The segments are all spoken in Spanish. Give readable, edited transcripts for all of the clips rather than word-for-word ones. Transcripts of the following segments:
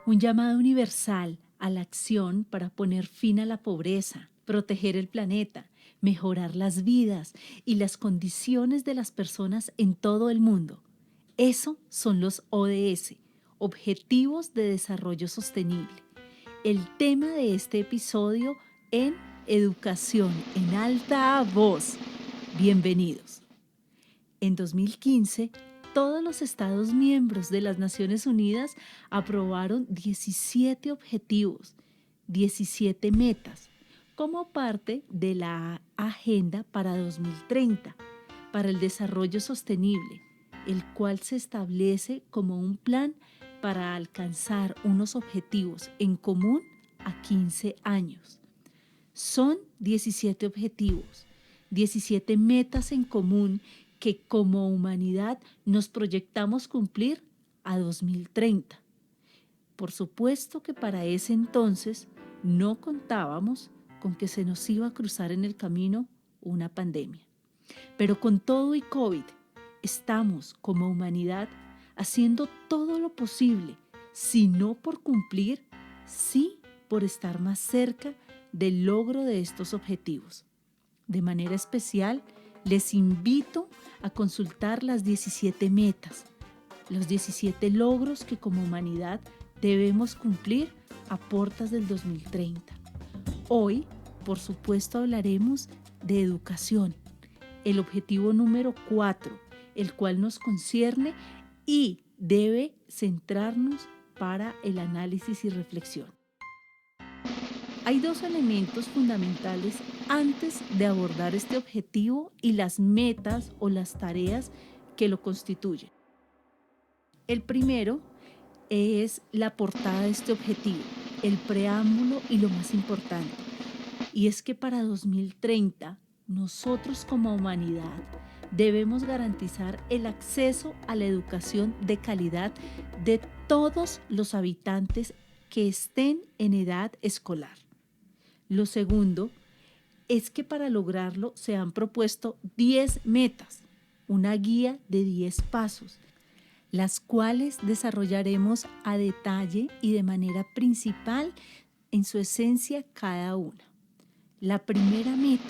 Un llamado universal a la acción para poner fin a la pobreza, proteger el planeta, mejorar las vidas y las condiciones de las personas en todo el mundo. Eso son los ODS, Objetivos de Desarrollo Sostenible. El tema de este episodio en Educación en Alta Voz. Bienvenidos. En 2015, todos los Estados miembros de las Naciones Unidas aprobaron 17 objetivos, 17 metas, como parte de la Agenda para 2030, para el Desarrollo Sostenible, el cual se establece como un plan para alcanzar unos objetivos en común a 15 años. Son 17 objetivos, 17 metas en común que como humanidad nos proyectamos cumplir a 2030. Por supuesto que para ese entonces no contábamos con que se nos iba a cruzar en el camino una pandemia. Pero con todo y COVID, estamos como humanidad haciendo todo lo posible, si no por cumplir, sí por estar más cerca del logro de estos objetivos. De manera especial, les invito a consultar las 17 metas, los 17 logros que como humanidad debemos cumplir a puertas del 2030. Hoy, por supuesto, hablaremos de educación, el objetivo número 4, el cual nos concierne y debe centrarnos para el análisis y reflexión. Hay dos elementos fundamentales antes de abordar este objetivo y las metas o las tareas que lo constituyen. El primero es la portada de este objetivo, el preámbulo y lo más importante. Y es que para 2030, nosotros como humanidad debemos garantizar el acceso a la educación de calidad de todos los habitantes que estén en edad escolar. Lo segundo es que para lograrlo se han propuesto 10 metas, una guía de 10 pasos, las cuales desarrollaremos a detalle y de manera principal en su esencia cada una. La primera meta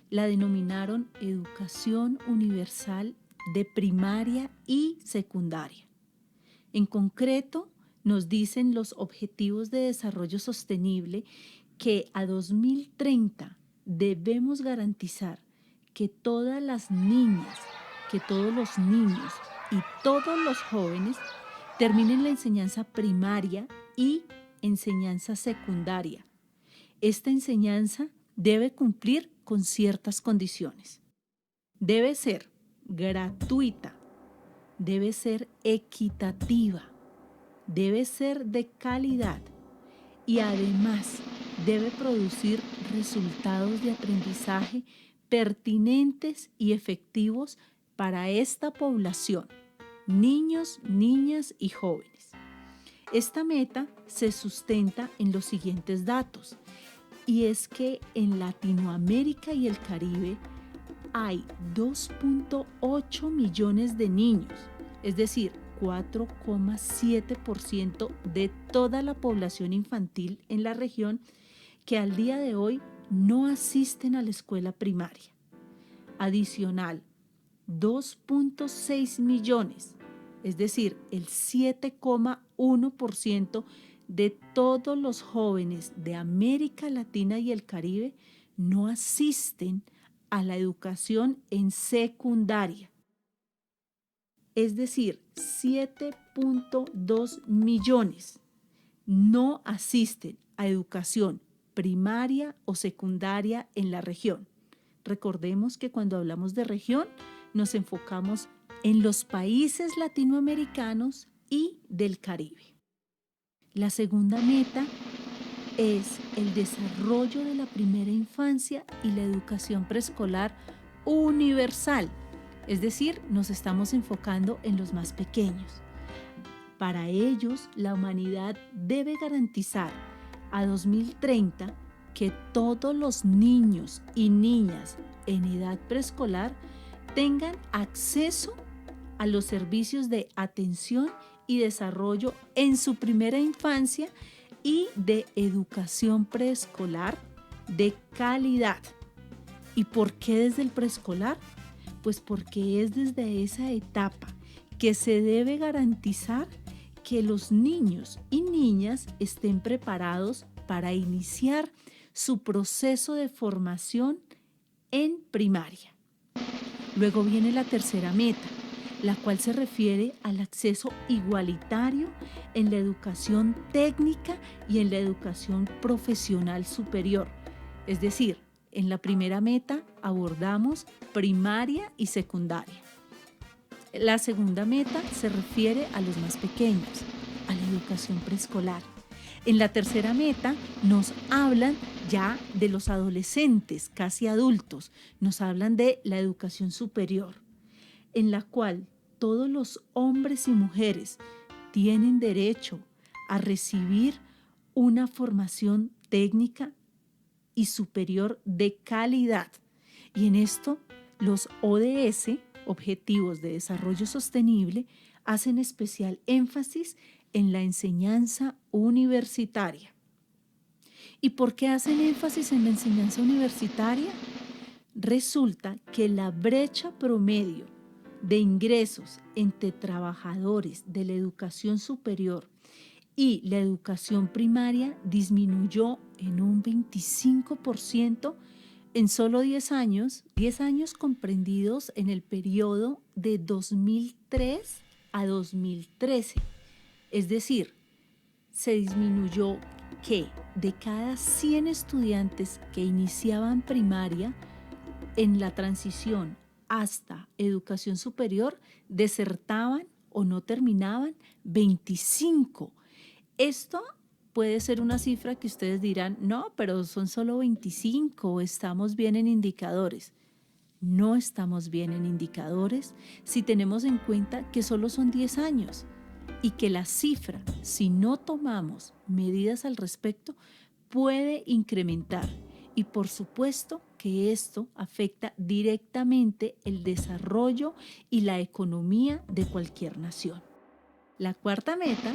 la denominaron Educación Universal de Primaria y Secundaria. En concreto, nos dicen los Objetivos de Desarrollo Sostenible que a 2030 debemos garantizar que todas las niñas, que todos los niños y todos los jóvenes terminen la enseñanza primaria y enseñanza secundaria. Esta enseñanza debe cumplir con ciertas condiciones. Debe ser gratuita, debe ser equitativa, debe ser de calidad y además debe producir resultados de aprendizaje pertinentes y efectivos para esta población, niños, niñas y jóvenes. Esta meta se sustenta en los siguientes datos, y es que en Latinoamérica y el Caribe hay 2.8 millones de niños, es decir, 4,7% de toda la población infantil en la región que al día de hoy no asisten a la escuela primaria. Adicional, 2.6 millones, es decir, el 7,1% de todos los jóvenes de América Latina y el Caribe no asisten a la educación en secundaria. Es decir, 7.2 millones no asisten a educación primaria o secundaria en la región. Recordemos que cuando hablamos de región nos enfocamos en los países latinoamericanos y del Caribe. La segunda meta es el desarrollo de la primera infancia y la educación preescolar universal. Es decir, nos estamos enfocando en los más pequeños. Para ellos, la humanidad debe garantizar a 2030 que todos los niños y niñas en edad preescolar tengan acceso a los servicios de atención y desarrollo en su primera infancia y de educación preescolar de calidad. ¿Y por qué desde el preescolar? Pues porque es desde esa etapa que se debe garantizar que los niños y niñas estén preparados para iniciar su proceso de formación en primaria. Luego viene la tercera meta, la cual se refiere al acceso igualitario en la educación técnica y en la educación profesional superior. Es decir, en la primera meta abordamos primaria y secundaria. La segunda meta se refiere a los más pequeños, a la educación preescolar. En la tercera meta nos hablan ya de los adolescentes, casi adultos, nos hablan de la educación superior, en la cual todos los hombres y mujeres tienen derecho a recibir una formación técnica y superior de calidad. Y en esto los ODS, Objetivos de Desarrollo Sostenible, hacen especial énfasis en la enseñanza universitaria. ¿Y por qué hacen énfasis en la enseñanza universitaria? Resulta que la brecha promedio de ingresos entre trabajadores de la educación superior y la educación primaria disminuyó en un 25% en solo 10 años comprendidos en el periodo de 2003 a 2013. Es decir, se disminuyó que de cada 100 estudiantes que iniciaban primaria, en la transición hasta educación superior, desertaban o no terminaban 25. Esto puede ser una cifra que ustedes dirán, no, pero son solo 25, estamos bien en indicadores. No estamos bien en indicadores si tenemos en cuenta que solo son 10 años y que la cifra, si no tomamos medidas al respecto, puede incrementar. Y por supuesto que esto afecta directamente el desarrollo y la economía de cualquier nación. La cuarta meta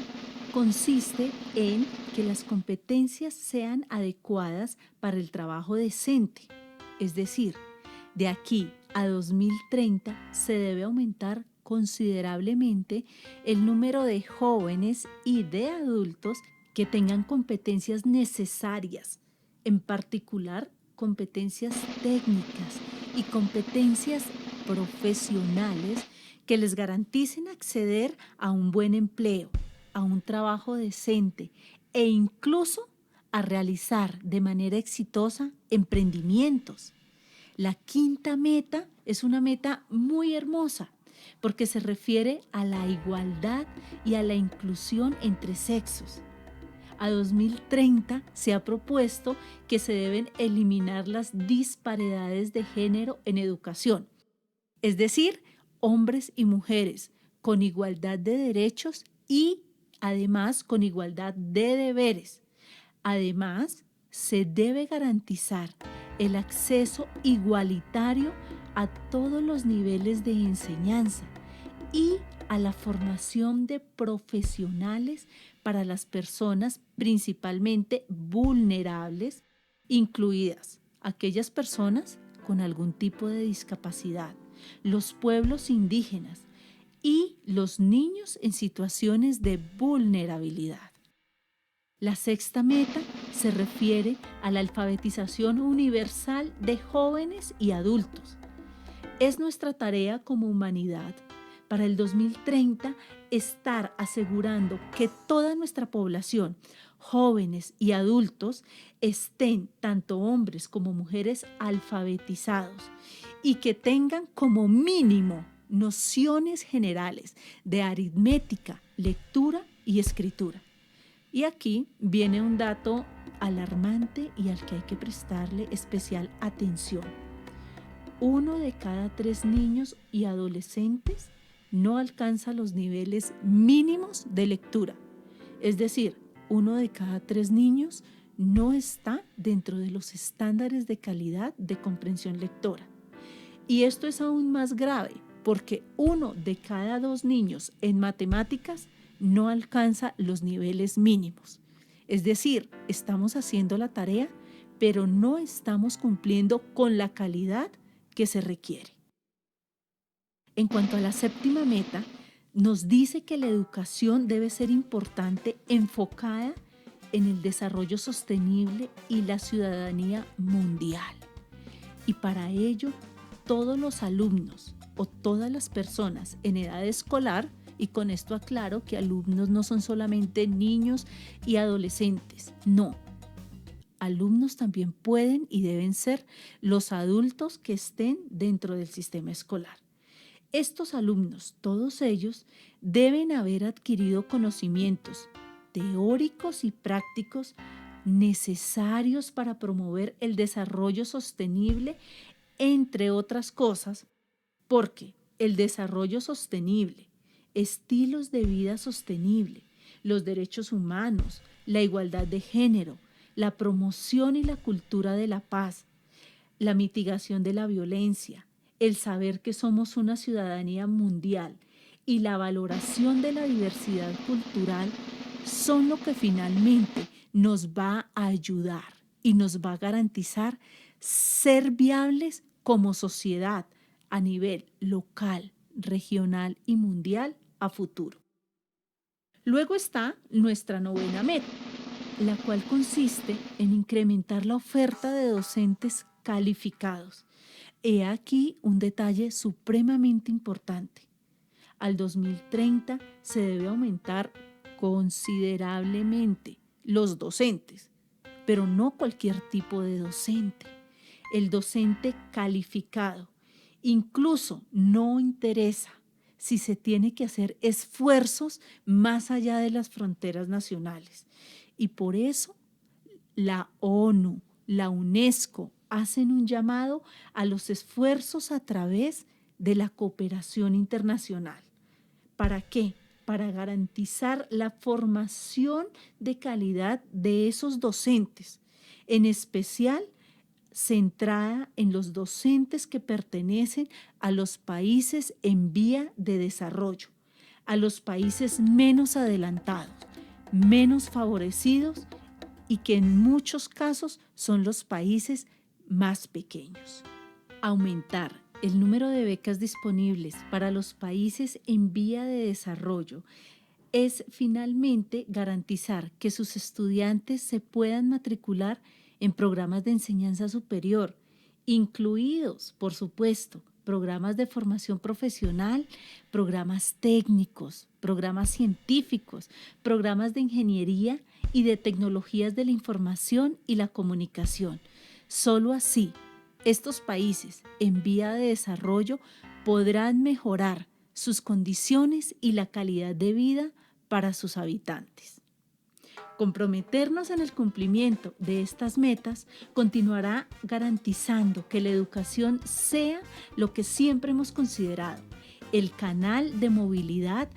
consiste en que las competencias sean adecuadas para el trabajo decente. Es decir, de aquí a 2030 se debe aumentar considerablemente el número de jóvenes y de adultos que tengan competencias necesarias, en particular competencias técnicas y competencias profesionales que les garanticen acceder a un buen empleo, a un trabajo decente e incluso a realizar de manera exitosa emprendimientos. La quinta meta es una meta muy hermosa porque se refiere a la igualdad y a la inclusión entre sexos. A 2030 se ha propuesto que se deben eliminar las disparidades de género en educación, es decir, hombres y mujeres con igualdad de derechos y además con igualdad de deberes. Además, se debe garantizar el acceso igualitario a todos los niveles de enseñanza y a la formación de profesionales para las personas principalmente vulnerables, incluidas aquellas personas con algún tipo de discapacidad, los pueblos indígenas y los niños en situaciones de vulnerabilidad. La sexta meta se refiere a la alfabetización universal de jóvenes y adultos. Es nuestra tarea como humanidad para el 2030 estar asegurando que toda nuestra población, jóvenes y adultos, estén, tanto hombres como mujeres, alfabetizados y que tengan como mínimo nociones generales de aritmética, lectura y escritura. Y aquí viene un dato alarmante y al que hay que prestarle especial atención. 1 de cada 3 niños y adolescentes no alcanza los niveles mínimos de lectura. Es decir, 1 de cada 3 niños no está dentro de los estándares de calidad de comprensión lectora. Y esto es aún más grave porque 1 de cada 2 niños en matemáticas no alcanza los niveles mínimos. Es decir, estamos haciendo la tarea, pero no estamos cumpliendo con la calidad que se requiere. En cuanto a la séptima meta, nos dice que la educación debe ser importante, enfocada en el desarrollo sostenible y la ciudadanía mundial. Y para ello, todos los alumnos o todas las personas en edad escolar, y con esto aclaro que alumnos no son solamente niños y adolescentes, no. Alumnos también pueden y deben ser los adultos que estén dentro del sistema escolar. Estos alumnos, todos ellos, deben haber adquirido conocimientos teóricos y prácticos necesarios para promover el desarrollo sostenible, entre otras cosas, porque el desarrollo sostenible, estilos de vida sostenible, los derechos humanos, la igualdad de género, la promoción y la cultura de la paz, la mitigación de la violencia, el saber que somos una ciudadanía mundial y la valoración de la diversidad cultural son lo que finalmente nos va a ayudar y nos va a garantizar ser viables como sociedad a nivel local, regional y mundial a futuro. Luego está nuestra novena meta, la cual consiste en incrementar la oferta de docentes calificados. He aquí un detalle supremamente importante. Al 2030 se debe aumentar considerablemente los docentes, pero no cualquier tipo de docente. El docente calificado. Incluso no interesa si se tiene que hacer esfuerzos más allá de las fronteras nacionales. Y por eso la ONU, la UNESCO hacen un llamado a los esfuerzos a través de la cooperación internacional. ¿Para qué? Para garantizar la formación de calidad de esos docentes, en especial centrada en los docentes que pertenecen a los países en vía de desarrollo, a los países menos adelantados, menos favorecidos y que en muchos casos son los países más pequeños. Aumentar el número de becas disponibles para los países en vía de desarrollo es finalmente garantizar que sus estudiantes se puedan matricular en programas de enseñanza superior, incluidos, por supuesto, programas de formación profesional, programas técnicos, programas científicos, programas de ingeniería y de tecnologías de la información y la comunicación. Solo así, estos países en vía de desarrollo podrán mejorar sus condiciones y la calidad de vida para sus habitantes. Comprometernos en el cumplimiento de estas metas continuará garantizando que la educación sea lo que siempre hemos considerado, el canal de movilidad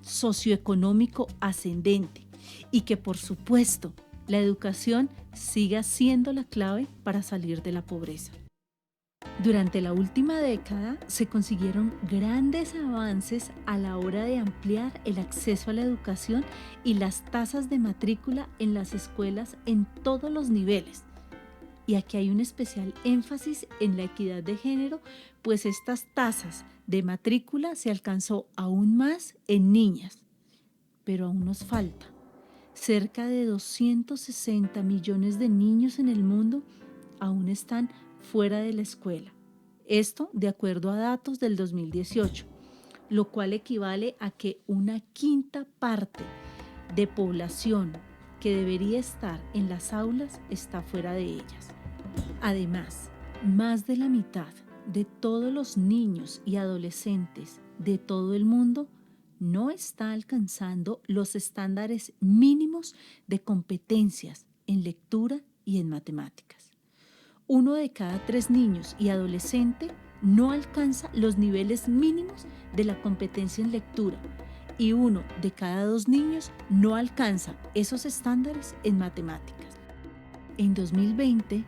socioeconómico ascendente y que, por supuesto, la educación siga siendo la clave para salir de la pobreza. Durante la última década se consiguieron grandes avances a la hora de ampliar el acceso a la educación y las tasas de matrícula en las escuelas en todos los niveles. Y aquí hay un especial énfasis en la equidad de género, pues estas tasas de matrícula se alcanzó aún más en niñas. Pero aún nos falta. Cerca de 260 millones de niños en el mundo aún están fuera de la escuela. Esto de acuerdo a datos del 2018, lo cual equivale a que una quinta parte de población que debería estar en las aulas está fuera de ellas. Además, más de la mitad de todos los niños y adolescentes de todo el mundo no está alcanzando los estándares mínimos de competencias en lectura y en matemáticas. 1 de cada 3 niños y adolescentes no alcanza los niveles mínimos de la competencia en lectura y 1 de cada 2 niños no alcanza esos estándares en matemáticas. En 2020,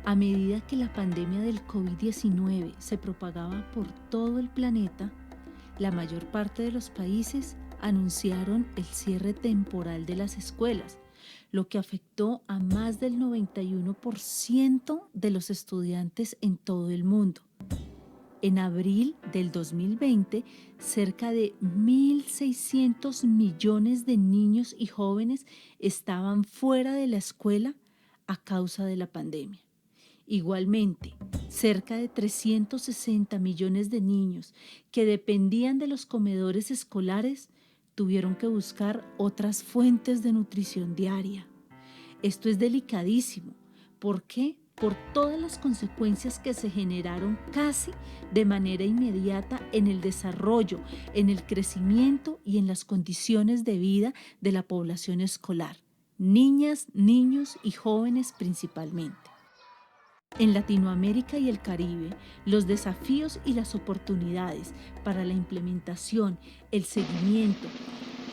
a medida que la pandemia del COVID-19 se propagaba por todo el planeta, la mayor parte de los países anunciaron el cierre temporal de las escuelas, lo que afectó a más del 91% de los estudiantes en todo el mundo. En abril del 2020, cerca de 1.600 millones de niños y jóvenes estaban fuera de la escuela a causa de la pandemia. Igualmente, cerca de 360 millones de niños que dependían de los comedores escolares tuvieron que buscar otras fuentes de nutrición diaria. Esto es delicadísimo. ¿Por qué? Por todas las consecuencias que se generaron casi de manera inmediata en el desarrollo, en el crecimiento y en las condiciones de vida de la población escolar, niñas, niños y jóvenes principalmente. En Latinoamérica y el Caribe, los desafíos y las oportunidades para la implementación, el seguimiento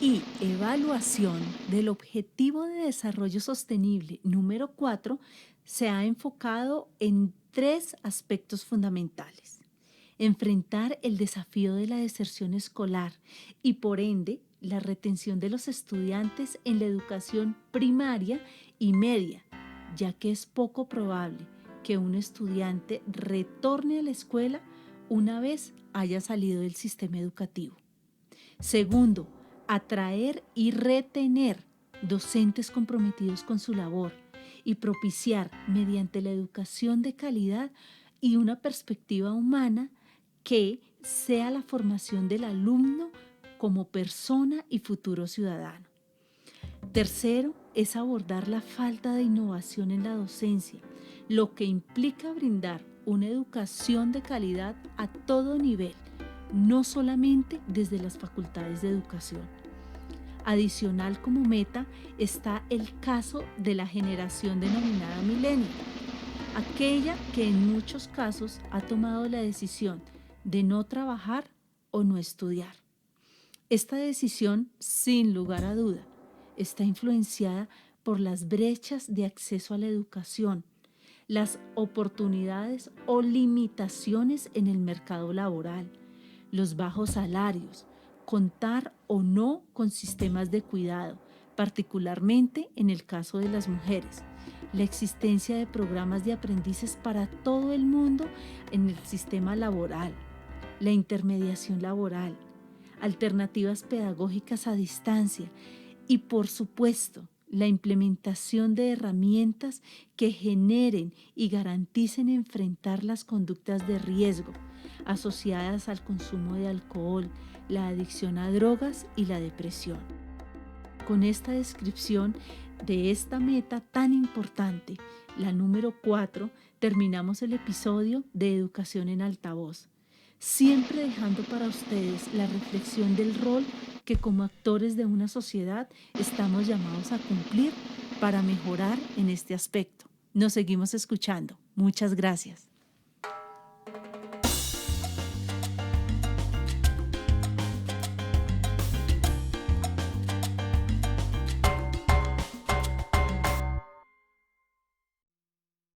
y evaluación del Objetivo de Desarrollo Sostenible número 4 se ha enfocado en 3 aspectos fundamentales. Enfrentar el desafío de la deserción escolar y, por ende, la retención de los estudiantes en la educación primaria y media, ya que es poco probable que un estudiante retorne a la escuela una vez haya salido del sistema educativo. Segundo, atraer y retener docentes comprometidos con su labor y propiciar, mediante la educación de calidad y una perspectiva humana, que sea la formación del alumno como persona y futuro ciudadano. Tercero, es abordar la falta de innovación en la docencia, lo que implica brindar una educación de calidad a todo nivel, no solamente desde las facultades de educación. Adicional como meta está el caso de la generación denominada millennial, aquella que en muchos casos ha tomado la decisión de no trabajar o no estudiar. Esta decisión, sin lugar a duda, está influenciada por las brechas de acceso a la educación, las oportunidades o limitaciones en el mercado laboral, los bajos salarios, contar o no con sistemas de cuidado, particularmente en el caso de las mujeres, la existencia de programas de aprendices para todo el mundo en el sistema laboral, la intermediación laboral, alternativas pedagógicas a distancia y, por supuesto, la implementación de herramientas que generen y garanticen enfrentar las conductas de riesgo asociadas al consumo de alcohol, la adicción a drogas y la depresión. Con esta descripción de esta meta tan importante, la número 4, terminamos el episodio de Educación en Altavoz, siempre dejando para ustedes la reflexión del rol que como actores de una sociedad estamos llamados a cumplir para mejorar en este aspecto. Nos seguimos escuchando. Muchas gracias.